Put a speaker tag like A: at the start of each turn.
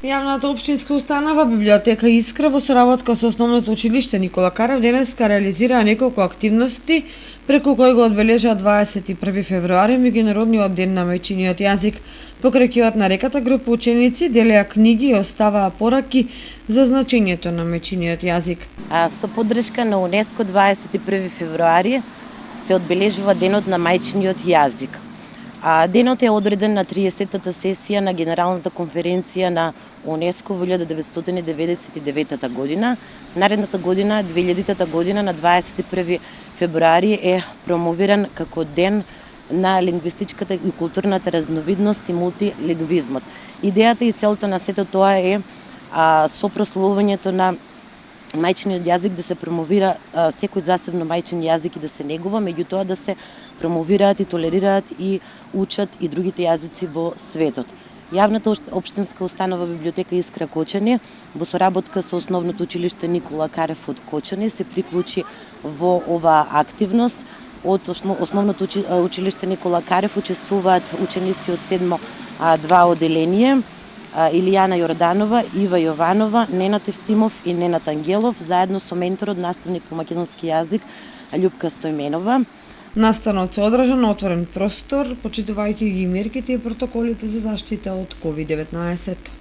A: Јавната општинска установа Библиотека Искра во соработка со Основното училиште Никола Карев денеска реализираа неколку активности преку кои го одбележаа 21 февруари меѓународниот ден на мајчиниот јазик. Покрај киот на реката група ученици делеа книги и оставаа пораки за значењето на мајчиниот јазик.
B: Со поддршка на УНЕСКО 21 февруари се одбележува денот на мајчиниот јазик. Денот е одреден на 30-та сесија на Генералната конференција на УНЕСКО во 1999 година. Наредната година, 2000 година, на 21 февруари е промовиран како ден на лингвистичката и културната разновидност и мултилингвизмот. Идејата и целта на сето тоа е со прославувањето на мајчиниот јазик да се промовира секој засебно мајчин јазик и да се негува, меѓутоа да се промовираат и толерираат и учат и другите јазици во светот. Јавната општинска установа Библиотека Искра Кочани во соработка со Основното училиште Никола Карев од Кочани се приклучи во оваа активност. Од Основното училиште Никола Карев учествуваат ученици од 7 2 оделение: Илијана Јорданова, Ива Јованова, Ненат Евтимов и Ненат Ангелов, заедно со менторот, наставник по македонски јазик Љупка Стојменова.
A: Настанот се одржа на отворен простор, почитувајќи ги мерките и протоколите за заштита од COVID-19.